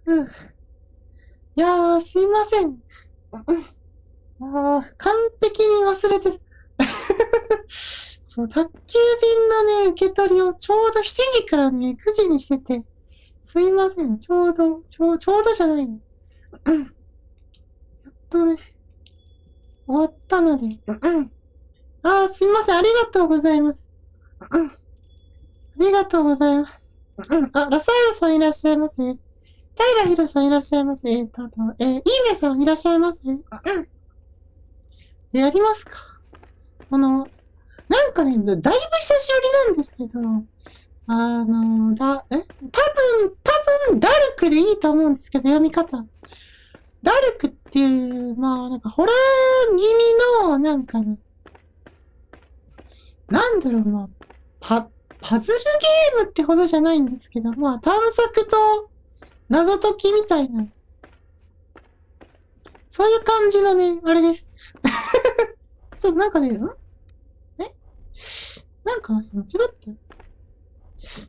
うん。いやー、すいません。完璧に忘れてる。そう、宅急便のね、受け取りをちょうど7時からね、9時にしてて、すいません。ちょうどじゃないの。やっとね、終わったので。すいません。ありがとうございます。ありがとうございます。ラサールさんいらっしゃいませ。平弘さんいらっしゃいませ。イーメさんいらっしゃいませ。やりますか。なんかね、だいぶ久しぶりなんですけど、多分ダルクでいいと思うんですけど、読み方。ダルクっていう、なんかホラー気味の、なんかね、なんだろうな、パズルゲームってほどじゃないんですけど、探索と謎解きみたいな、そういう感じのね、あれです。なんかね、えなんか、間違っ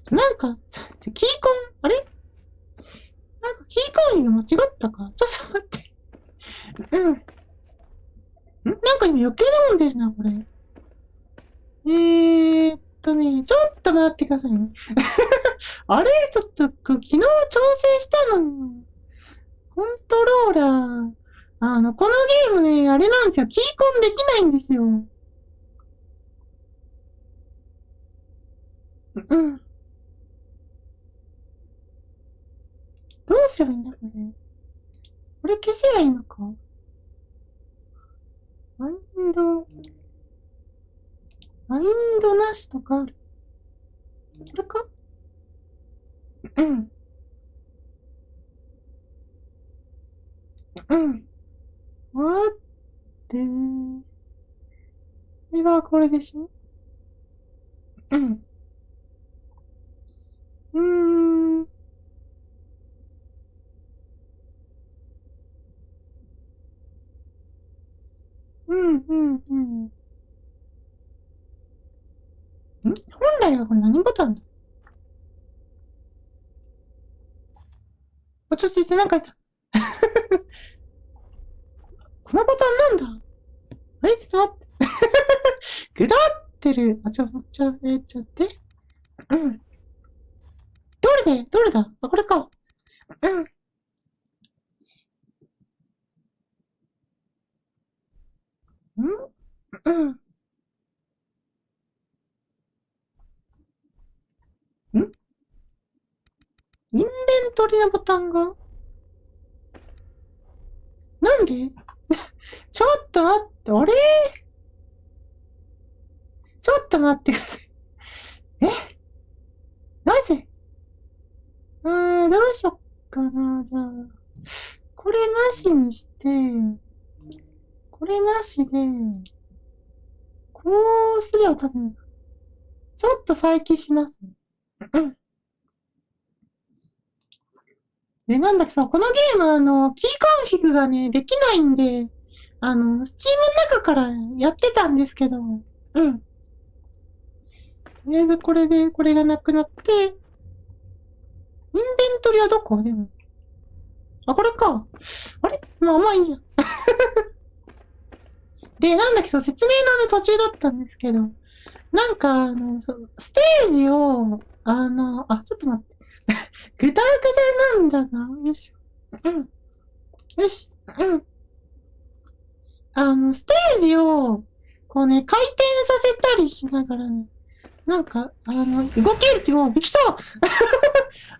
たなんか、キーコン、あれなんか、キーコンが間違ったかちょっと待って。なんか今余計なもん出るな、これ。ちょっと待ってくださいね。あれちょっと、昨日調整したの。コントローラー。このゲームね、あれなんですよ。キーコンできないんですよ。うん。どうすればいいんだ、これ。これ消せばいいのかマインド、マインドなしとかある。これかうん。うん。待ってー。これがこれでしょうん。うーん。うん、うん、うん。本来はこれ何ボタンだちょっと、なんか、このボタンなんだあれちょっと待って。ぐだってる。ちょって。うん。どれだこれか。うん。うんうん。インベントリのボタンがなんでちょっと待って、あれちょっと待ってください。なぜどうしよっかな。じゃあ、これなしにして、これなしで、こうすれば多分、ちょっと再起します。うん。で、なんだっけさ、このゲームキーコンフィグがね、できないんで、スチームの中からやってたんですけど、うん。とりあえずこれで、これがなくなって、インベントリはどこでも。これか。あれまあいいや。で、なんだっけさ、説明の途中だったんですけど、なんか、ステージを、ちょっと待って。ぐだぐだなんだが、よいしょ。うん。よし。うん。ステージを、こうね、回転させたりしながらね、なんか、動けるってもう、びっくりした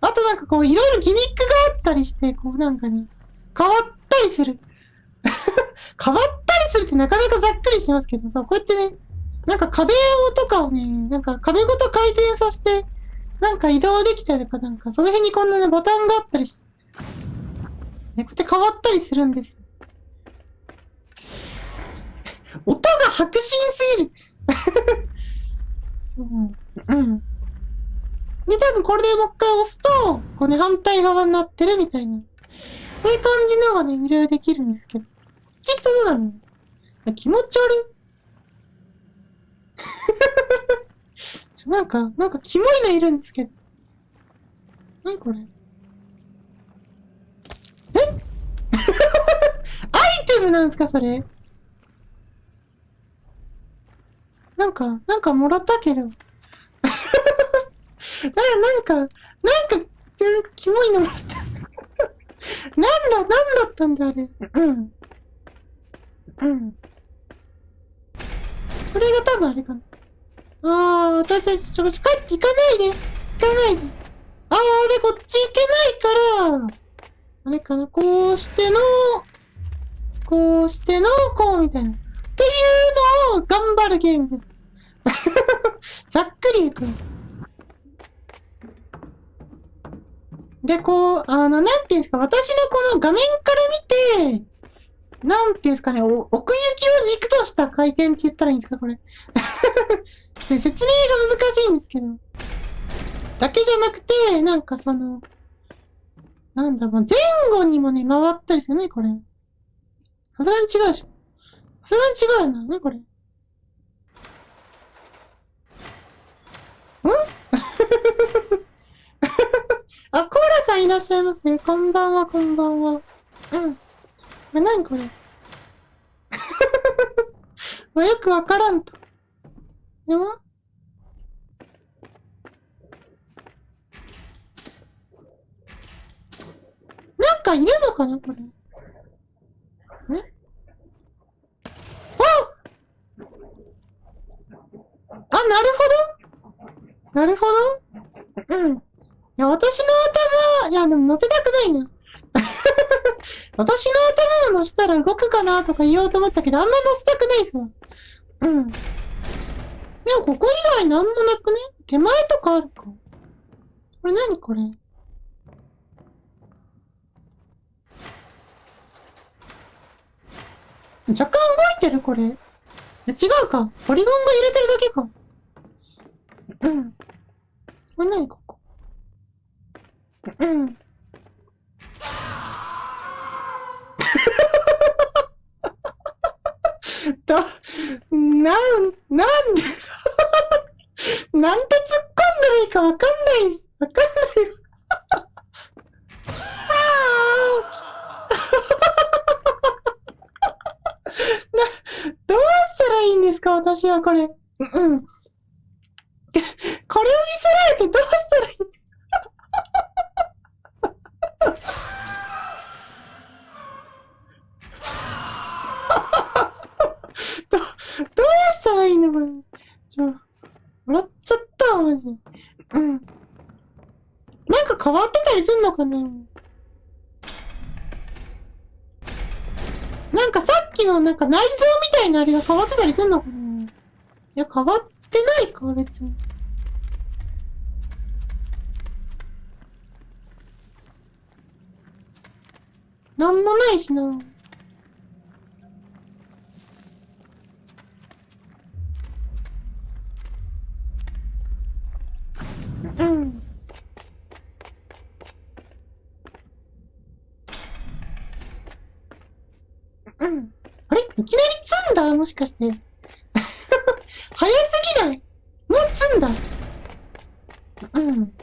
あとなんかこう、いろいろギミックがあったりして、こうなんかね、変わったりする。変わったりするってなかなかざっくりしますけどさ、こうやってね、なんか壁とかをね、なんか壁ごと回転させて、なんか移動できたりとか、なんかその辺にこんなね、ボタンがあったりして、ね、こうやって変わったりするんですよ。音が迫真すぎる。そう。うん。で、多分これでもう一回押すと、こうね、反対側になってるみたいな。そういう感じのがね、いろいろできるんですけど。チクとどうなの気持ち悪い。なんかキモいのいるんですけど。何これームなんですか、それ。なんかもらったけど。なんか、キモいのもらった。なんだったんだ、あれ。うん。うん。これが多分あれかな。帰って、行かないで。行かないで。こっち行けないから、あれかな、こうしての、こうみたいな。っていうのを頑張るゲームです。ざっくり言うと。で、なんていうんですか、私のこの画面から見て、なんていうんですかね、奥行きを軸とした回転って言ったらいいんですか、これ。で説明が難しいんですけど。だけじゃなくて、なんだろう、前後にもね、回ったりするね、これ。さすがに違うでしょ。さすがに違うよな、ね、これ。コーラさんいらっしゃいませ。こんばんは、こんばんは。うん。これ何これよくわからんと。でもなんかいるのかなこれ。ねなるほど。なるほど。うん。いや、私の頭、いや、でも乗せたくないな。私の頭を乗せたら動くかなとか言おうと思ったけど、あんま乗せたくないっすわ。うん。でも、ここ以外なんもなくね手前とかあるかこれ何これ若干動いてるこれ。違うか。ポリゴンが揺れてるだけか。うん。これ何ここ。うん。なんでなんて突っ込んだらいいかわかんないっす。わかんないっす。どうしたらいいんですか私はこれ。うん。これを見せられてどうしたらいいんですかどうしたらいいのこれ。笑っちゃったわ、マジで。うん。なんか変わってたりすんのかななんかさっきのなんか内臓みたいなあれが変わってたりすんのかないや、変わってないか、別に。なんもないしな。うん。うん。あれいきなり積んだもしかして。早すぎないもう積んだ。うん。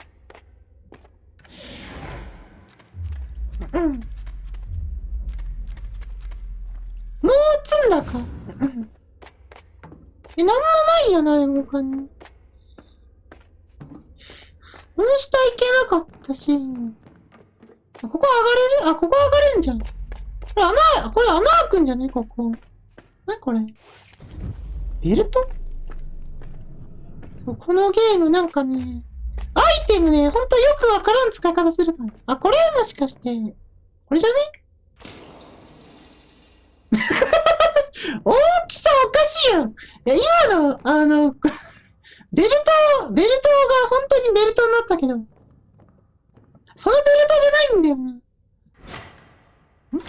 うん。もう積んだか。うん。なんもないよな、でも他に。この下行けなかったし。ここ上がれるここ上がれんじゃん。これ穴開くんじゃねここ。なこれ。ベルトこのゲームなんかね、アイテムね、ほんとよくわからん使い方するから。これもしかして、これじゃね大きさおかしいよ。いや、今の、ベルトが本当にベルトになったけど、そのベルトじゃないんだよな。びっく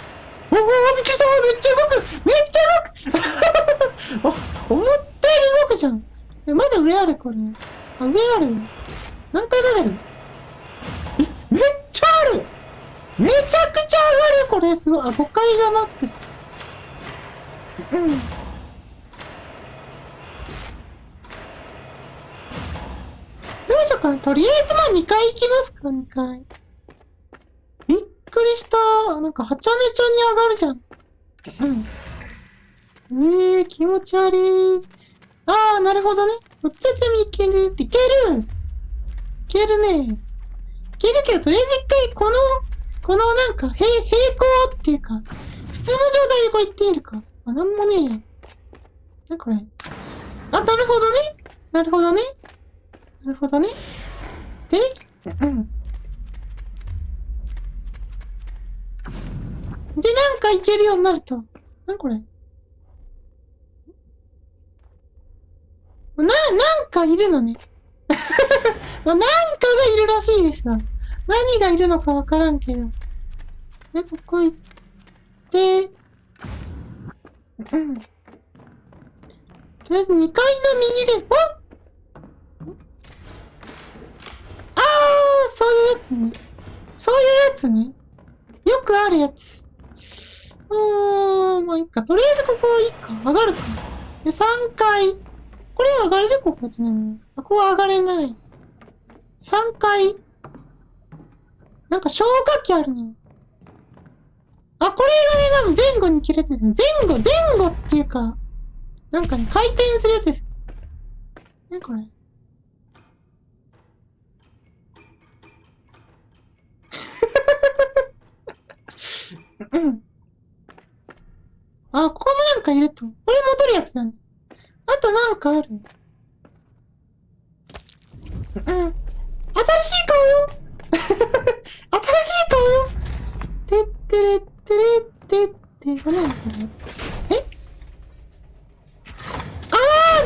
りしためっちゃ動くめっちゃ動く思ったより動くじゃん。まだ上あるこれ。上ある何回まであるめっちゃあるめちゃくちゃ上がるこれすごい。5階がマックス。うん。どうしようかな。とりあえず2階行きますか、2階。びっくりした。なんかはちゃめちゃに上がるじゃん。気持ち悪い。あー、なるほどね。お茶摘みいける。いける。いけるね。いけるけど、とりあえず一回、このなんか、平行っていうか、普通の状態でこれ言っているか。あ、なんもねえ。な、これ。あ、なるほどね。なるほどね。なるほどね。で、で、なんかいけるようになると。な、これ。なんかいるのね。なんかがいるらしいですわ。何がいるのかわからんけど。で、ここ行って、とりあえず2階の右で、そういうやつね。そういうやつね。よくあるやつ。まあいいか。とりあえずここいいか。上がるか。で、3階。これ上がれるここちなみに。ここは上がれない。3階。なんか消火器あるね。あ、これがね、多分前後に切れてる。前後っていうか、なんかね、回転するやつです。ね、これ。あ、ここもなんかいると。これ戻るやつだね。あとなんかある。新しい顔よ新しい顔よてってれってれってって、これ何これ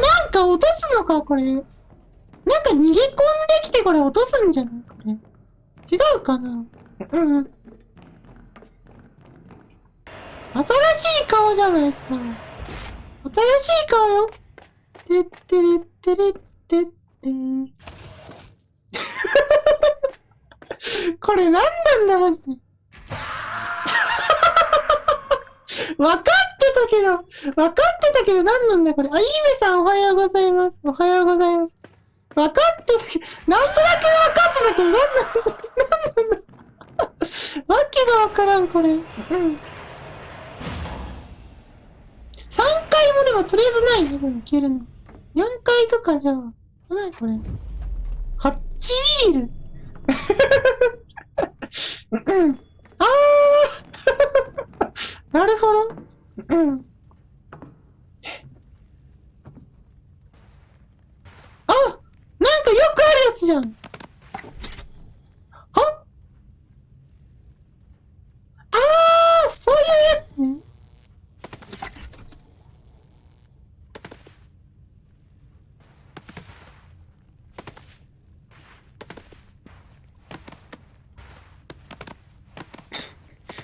なんか落とすのか、これ。なんか逃げ込んできてこれ落とすんじゃないこれ。違うかな新しい顔じゃないですか。新しい顔よ。てってれってれってって。これ何なんだ、マジで。分かってたけど何なんだ、これ。あ、いいめさんおはようございます。おはようございます。分かってたけど、なんとなく分かってたけど、何なんだ。わけがわからん、これ。3階もでもとりあえずないね、でも消えるの。4階行くか、じゃあ。何これ。ハッチビール。あなるほど。なんかよくあるやつじゃん。そういうやつね。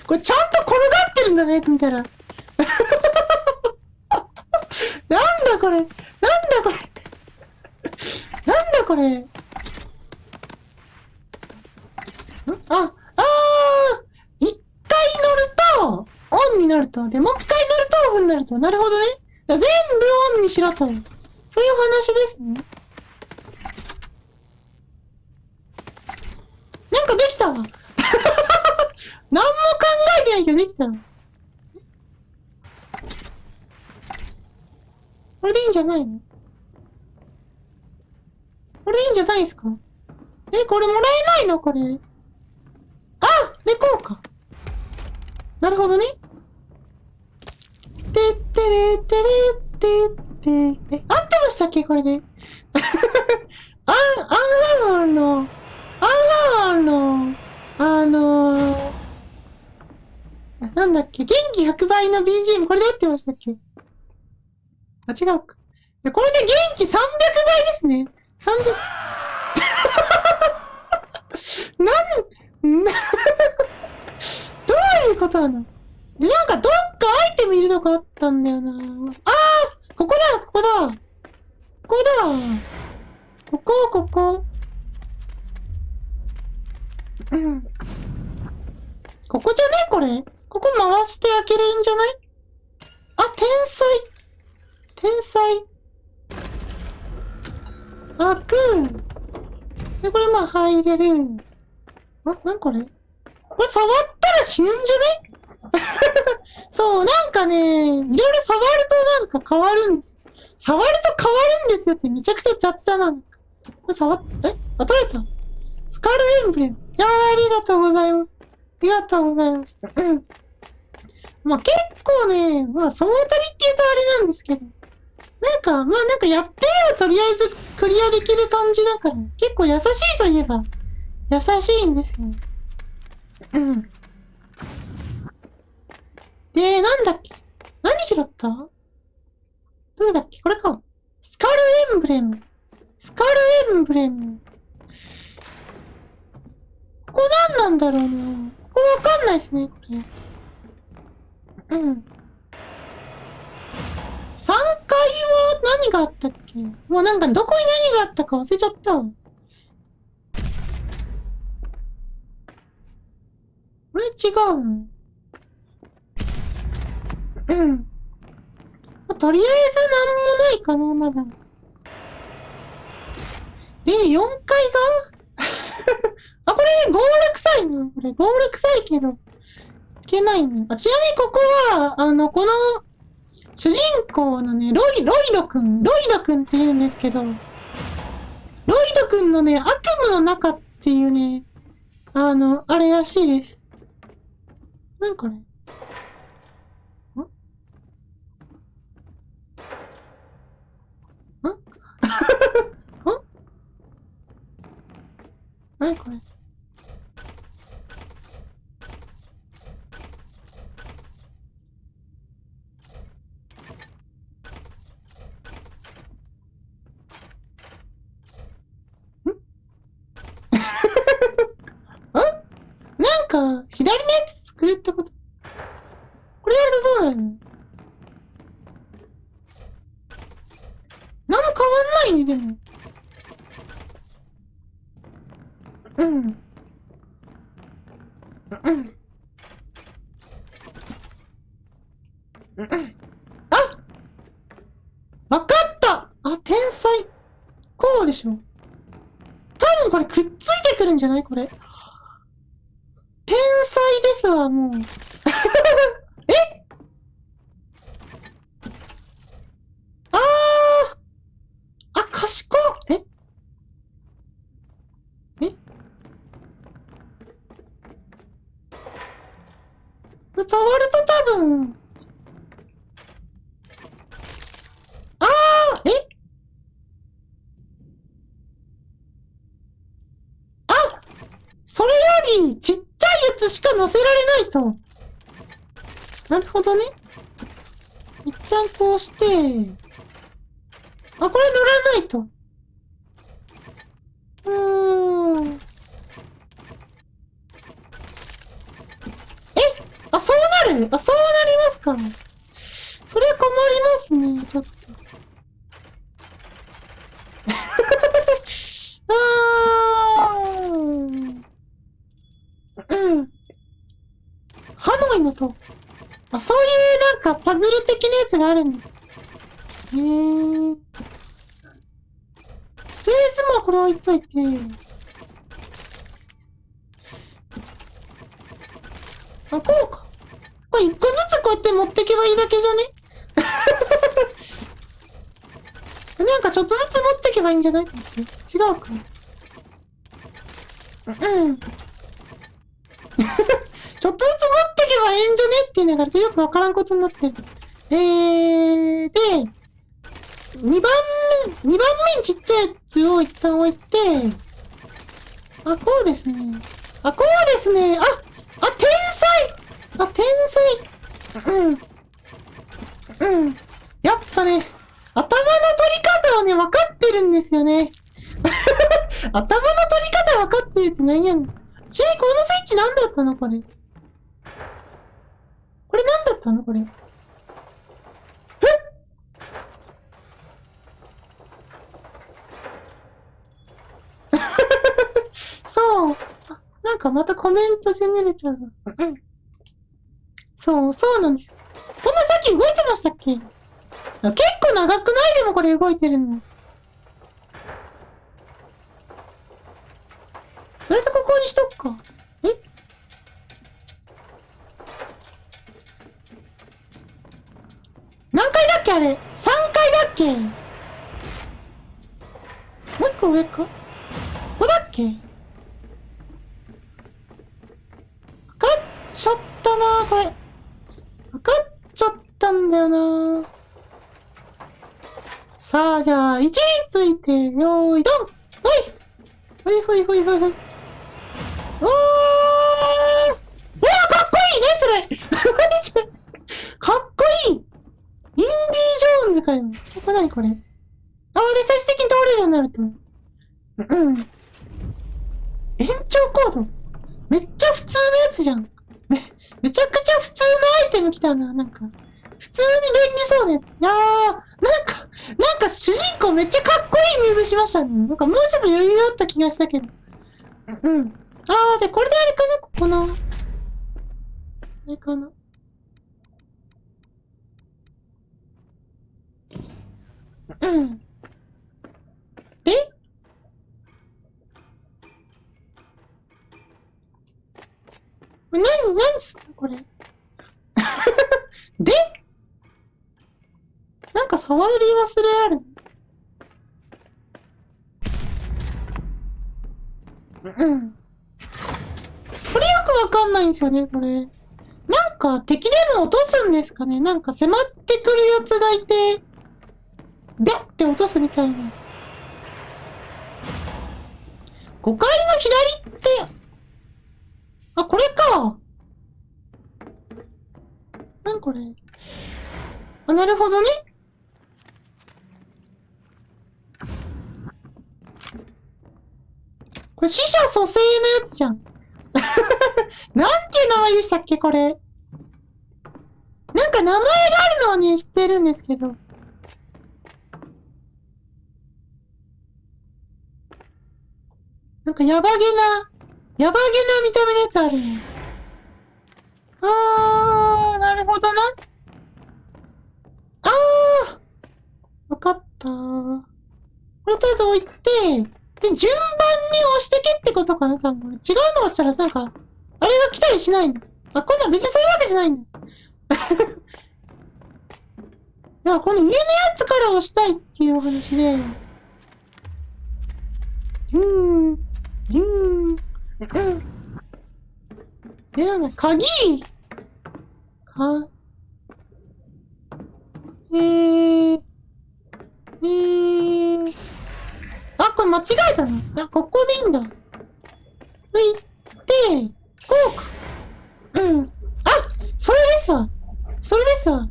これちゃんと転がってるんだね、見たら。なんだこれ。なんだこれ。一回乗ると、オンになると。で、もう一回乗るとオフになると。なるほどね。全部オンにしろと。そういう話ですね。なんかできたわ。何も考えてないけどできたわ。これでいいんじゃないの？これでいいんじゃないですか？これもらえないのこれ。で、こうか。なるほどね。てってれてれってって。合ってましたっけこれで。アンラーの、なんだっけ、元気100倍の BGM、これで合ってましたっけ？あ、違うか。これで元気300倍ですね。30、どういうことなの？で、なんかどっかアイテムいるのかあったんだよな。ここだ。ここ。ここじゃねこれ。ここ回して開けれるんじゃない？天才。開く。で、これ入れる。なんこれ？これ触ったら死ぬんじゃね？そう、なんかね、いろいろ触るとなんか変わるんです。触ると変わるんですよってめちゃくちゃ雑だな。これあ、取れた。スカルエンブレム。いやー、ありがとうございます。ありがとうございます。うん。まあ結構ね、まあそのあたりって言うとあれなんですけど、なんかやってればとりあえずクリアできる感じだから、結構優しいといえば、優しいんですよ。うん。で、なんだっけ何拾ったどれだっけこれか。スカルエンブレム。スカルエンブレム。ここ何なんだろうな。ここわかんないですね、これ。うん。3階は何があったっけもうなんかどこに何があったか忘れちゃったわ。これ違うのうん。とりあえずなんもないかな、まだ。で、4階があ、これ、ゴール臭いな。これ、ゴール臭いけど、いけないね。あ、ちなみにここは、この、主人公のね、ロイドくんって言うんですけど、ロイドくんのね、悪夢の中っていうね、あれらしいです。なんかね、ん何これなんか、左のやつ作るってことこれやるとどうなるの何も変わんないね、でも。うん。うん。うん。あわかったあ、天才。こうでしょ。多分これくっついてくるんじゃないこれ。天才ですわ、もう。えあ賢っえ触ると多分、あそれよりちっちゃいやつしか乗せられないと。なるほどね。一旦こうして、あ、これ乗らないと。ん。そうなるそうなりますか。それは困りますね、ちょっと。うん。ハノイのと。そういうなんかパズル的なやつがあるんです。へー。とりあえずまあこれ置いといて。こうか。これ一個ずつこうやって持ってけばいいだけじゃねなんかちょっとずつ持ってけばいいんじゃない違うか。うん。ちょっとずつ持ってけばええんじゃねって言いながら、よくわからんことになってる。で、2番目にちっちゃいやつを一旦置いて、こうですね。こうですね。天才天才うん、うん。やっぱね、頭の取り方をね、分かってるんですよね。頭の取り方分かってるって何やねん。ちなみにこのスイッチ何だったのこれ。これ何だったのこれ。そう。なんかまたコメントジェネレーターが。うん。そうなんです。こんなさっき動いてましたっけ結構長くないでもこれ動いてるの。とりあえずここにしとくか。何階だっけあれ ?3 階だっけ？もう一個上か？ここだっけ？分かっちゃったなこれ。分かっちゃったんだよな。さあ、じゃあ、位置について、よーい、ドン！ほいほいほいほいほい。おー！おー、かっこいいね、それ何それかっこいいインディ・ジョーンズかよ。これ何これ。あー、で、最終的に通れるようになると。うん。延長コードめっちゃ普通のやつじゃん。めちゃくちゃ普通のアイテム来たな、なんか。普通に便利そうなやつ。いやー、なんか主人公めっちゃかっこいいムーブしましたね。なんかもうちょっと余裕あった気がしたけど。うん。あー、で、これであれかなここの。あれかなうん。で何すんのこれ。でなんか触り忘れある。うん。これよくわかんないんですよね、これ。なんか敵でも落とすんですかねなんか迫ってくるやつがいて、でって落とすみたいな。5階の左って、あ、これか。なんこれ。あ、なるほどね。これ死者蘇生のやつじゃん。なんていう名前でしたっけこれ。なんか名前があるのはね、知ってるんですけど。なんかヤバげな見た目のやつあるね。なるほどな。わかったこれとりあえず置いて、で、順番に押してけってことかな多分。違うの押したらなんか、あれが来たりしないの。あ、今度は別にそういうわけじゃないの。だからこの上のやつから押したいっていうお話で、で、なんだ、鍵か、えー、あ、これ間違えたな。あ、ここでいいんだ。これ行って、こうか。うん。あ、それですわ。それですわ。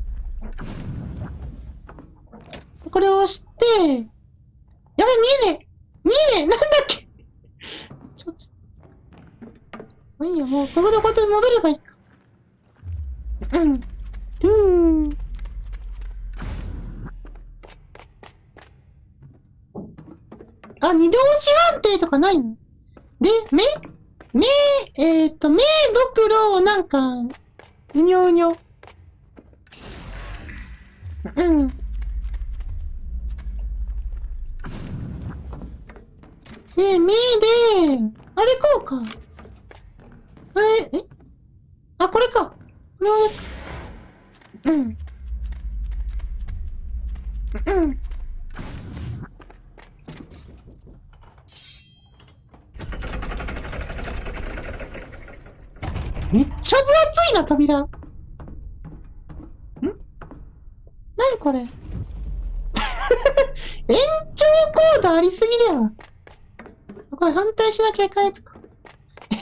これを押して、やべ、見えねえ。見えねえ。なんだっけ。ちょっと。いいや、もう、ここで本当に戻ればいいか。うん。ドゥーン。あ、二度押し判定とかないので、目、目ドクロ、なんか、うにょうにょ。うん。で、目で、あれこうか。あ、これか。うん。うん。めっちゃ分厚いな、扉。何これ延長コードありすぎだよ。これ反対しなきゃいけないやつか。延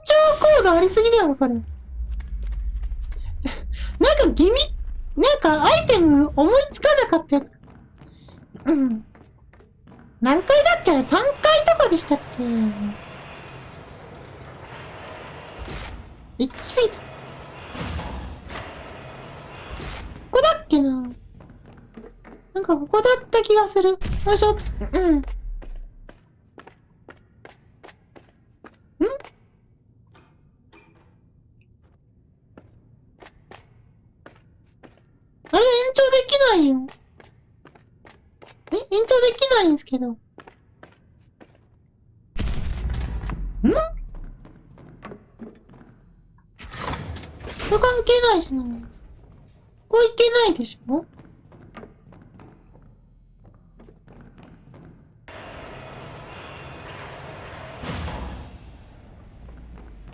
長コードありすぎだよ、これ。なんかなんかアイテム思いつかなかったやつ。うん。何回だっけあれ ?3 回とかでしたっけ行き過ぎた。ここだっけななんかここだった気がする。よいしょ。うん。あれ延長できないよ。延長できないんですけど。これ関係ないしな。こ行けないでしょ？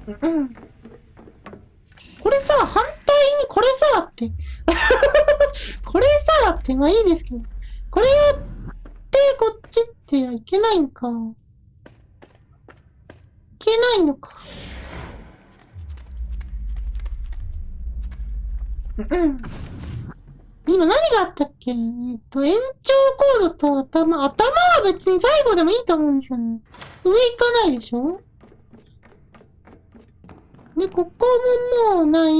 うん。これさ、反対にこれさって。これさって、まあいいですけど。これやって、こっちっていけないんか。いけないのか。うん。今何があったっけ？延長コードと頭は別に最後でもいいと思うんですよね。上行かないでしょ？で、ここももうない。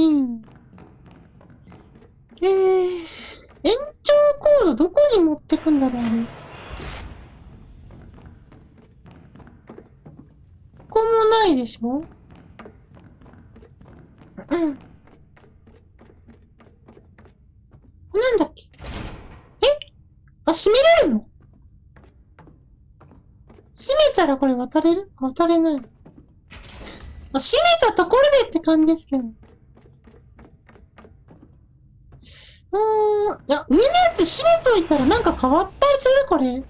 延長コードどこに持ってくんだろうね。ここもないでしょ？うん。なんだっけ？あ、閉めれるの？閉めたらこれ渡れる？渡れない。あ、閉めたところでって感じですけど。いや、上のやつ閉めといたらなんか変わったりするこれ。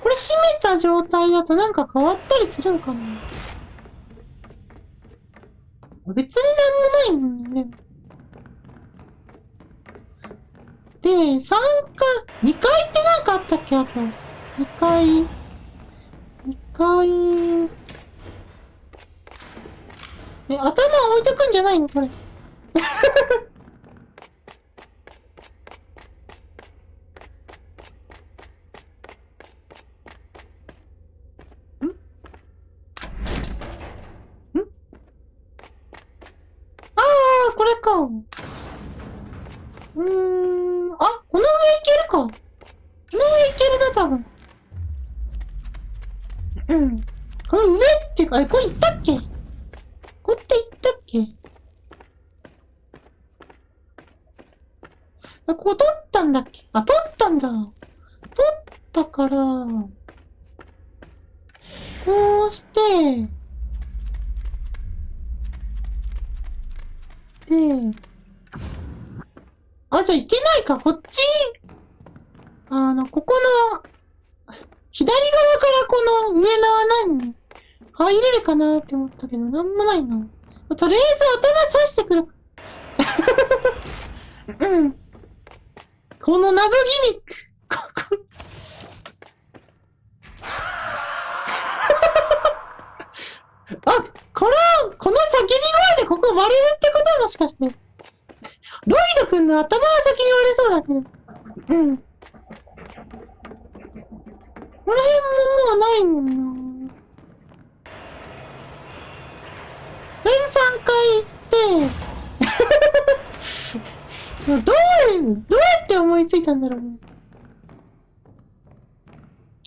これ閉めた状態だとなんか変わったりするんかな？別になんもないもんね。で、3階、2階ってなんかあったっけ？あと。2階、頭置いとくんじゃないのこれ。ん？ああ、これか。この上いけるか。この上いけるな、多分。うん。この上っていうか、これ行ったっけ？こって行ったっけ？ここ取ったんだっけ？あ、取ったんだ。取ったから、こうして、で、じゃあいけないか、こっち、ここの、左側からこの上の穴に入れるかなって思ったけど、なんもないな。とりあえず頭刺してくる。うん。この謎ギミック。この叫び声でここ割れるってことはもしかして。ロイド君の頭は先に割れそうだけど。うん。この辺ももうないもんな。第3回行って、どうやって思いついたんだろうね。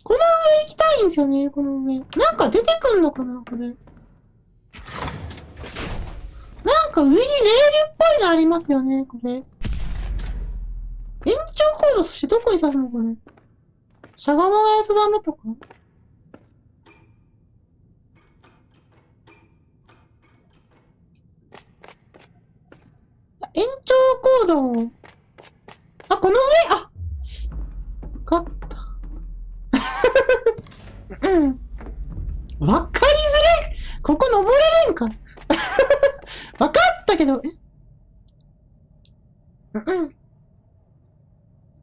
この上行きたいんですよね、この上。なんか出てくんのかな、これ。なんか上にレールっぽいのありますよね、これ。延長コード、そしてどこに刺すのこれ。しゃがまないとダメとか？延長コード。この上わかった。うん。わかりづれ！ここ登れるんか？わかったけど、うん。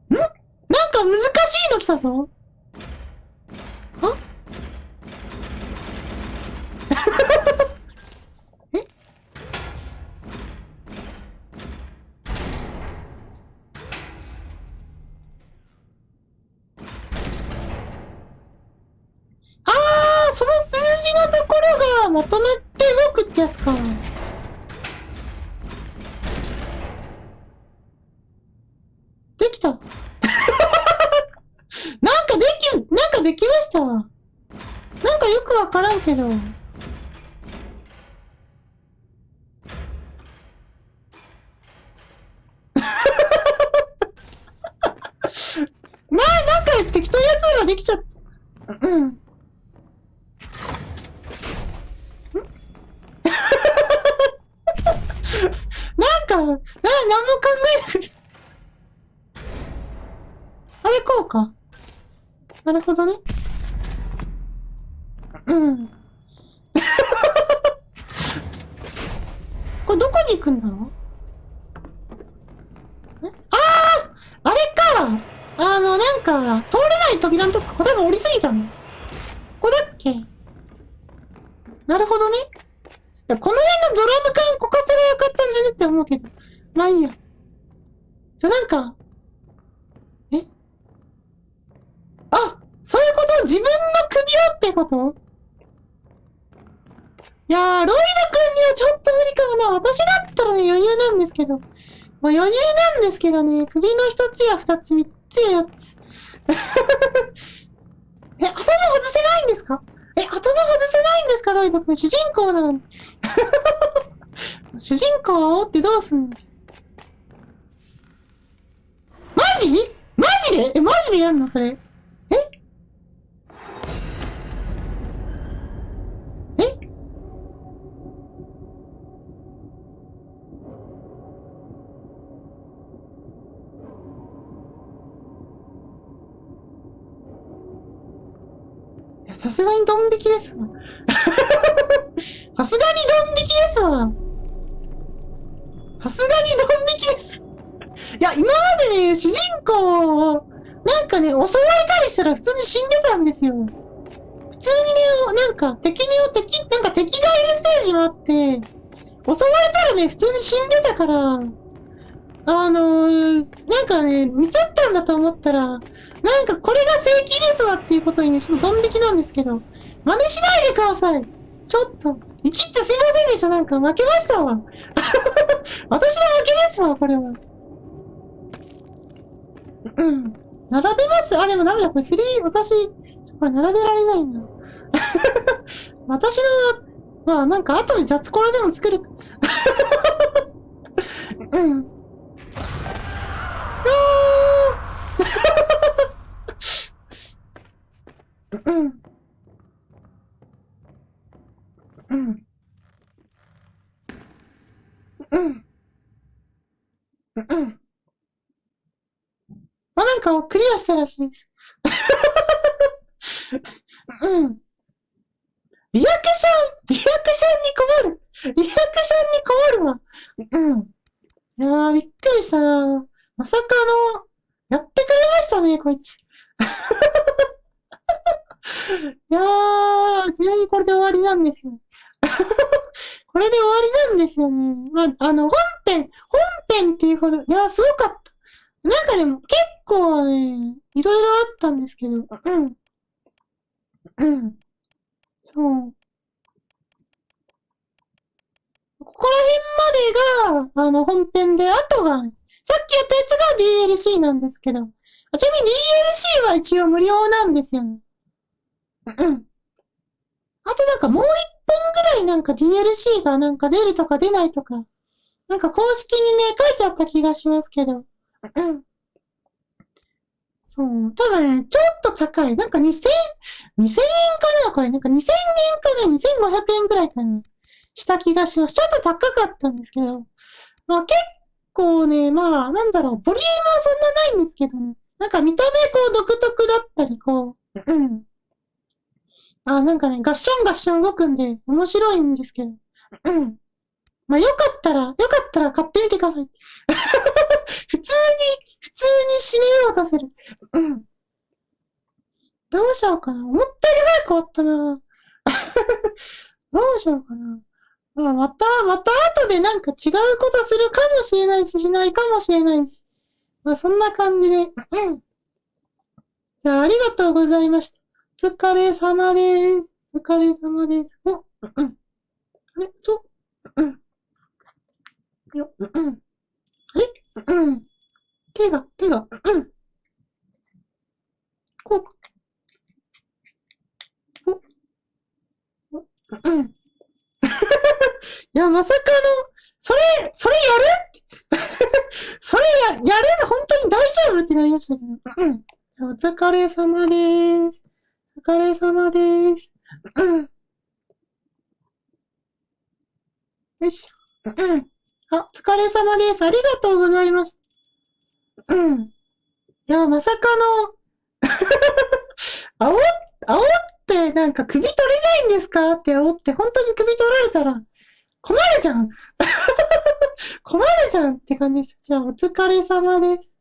なんか難しいの来たぞ。あえその数字のところがまとまって動くってやつか。できた。なんかできましたわ。なんかよくわからんけど。なんか適当なやつらできちゃった。うん。何も考えなくて。あれ、こうか。なるほどね。うん。これどこに行くんだろう？あれか。なんか、通れない扉のとこ、多分降りすぎたの。ここだっけ？なるほどね。いや、この辺のドラム缶こかせばよかったんじゃねって思うけど。まあいいや。なんか、えあ、そういうこと？自分の首をってこと？いやー、ロイド君にはちょっと無理かもな。私だったらね、余裕なんですけど。まあ余裕なんですけどね、首の一つや二つ、三つや四つ。頭外せないんですか？頭外せないんですか、ロイド君。主人公なのに。主人公を煽ってどうすんの？マジ？マジで？マジでやるのそれ？えさすがにドン引きですわ。さすがにドン引きですわ。さすがにドン引きです。いや、今までね、主人公を、なんかね、襲われたりしたら普通に死んでたんですよ。普通にね、なんかなんか敵がいるステージもあって、襲われたらね、普通に死んでたから、なんかね、ミスったんだと思ったら、なんかこれが正規ルートだっていうことにね、ちょっとドン引きなんですけど、真似しないでください。ちょっと、生きってすいませんでした。なんか負けましたわ。私の負けですわ、これは。うん。並べます？でもダメだ。これ私、これ並べられないな。私の、まあなんか後で雑コラでも作る。うん。うん。うん。うん。うん。なんかクリアしたらしいです。うん。リアクションに困る。リアクションに困るわ。うん。いやー、びっくりしたな。まさかやってくれましたね、こいつ。いやー、ちなみにこれで終わりなんですよ。これで終わりなんですよね。まあ、本編っていうほど、いやー、すごかった。なんかでも、結構ね、いろいろあったんですけど、うん、うん、そう。ここら辺までが、本編で、あとが、さっきやったやつが DLC なんですけど、ちなみに DLC は一応無料なんですよね。うん。あとなんかもう一本ぐらいなんか DLC がなんか出るとか出ないとか、なんか公式にね、書いてあった気がしますけど。うん。そう。ただね、ちょっと高い。なんか2000円かなこれ。なんか2000円かな ?2500 円くえんくらいかなした気がします。ちょっと高かったんですけど。まあ結構ね、まあなんだろう、ボリュームはそんなないんですけどね。なんか見た目こう独特だったり、こう、うん。なんかね、ガッションガッション動くんで面白いんですけど。うん。まあよかったら買ってみてください。普通に締めようとする。うん。どうしようかな。思ったより早く終わったな。どうしようかな。また後でなんか違うことするかもしれないし、しないかもしれないし。まあそんな感じで。うん。じゃあありがとうございました。お疲れ様です。お疲れ様です。うん。あれうん。うん。あれうん。手が、うん。こうか。うん。いや、まさかそれやるそれやる本当に大丈夫ってなりましたけど。うん。お疲れ様です。お疲れ様です。うん。よし。うん。あ、お疲れ様です。ありがとうございます。うん。いや、まさかの、煽っ、煽ってなんか首取れないんですかって煽って、本当に首取られたら困るじゃん。困るじゃんって感じです。じゃあ、お疲れ様です。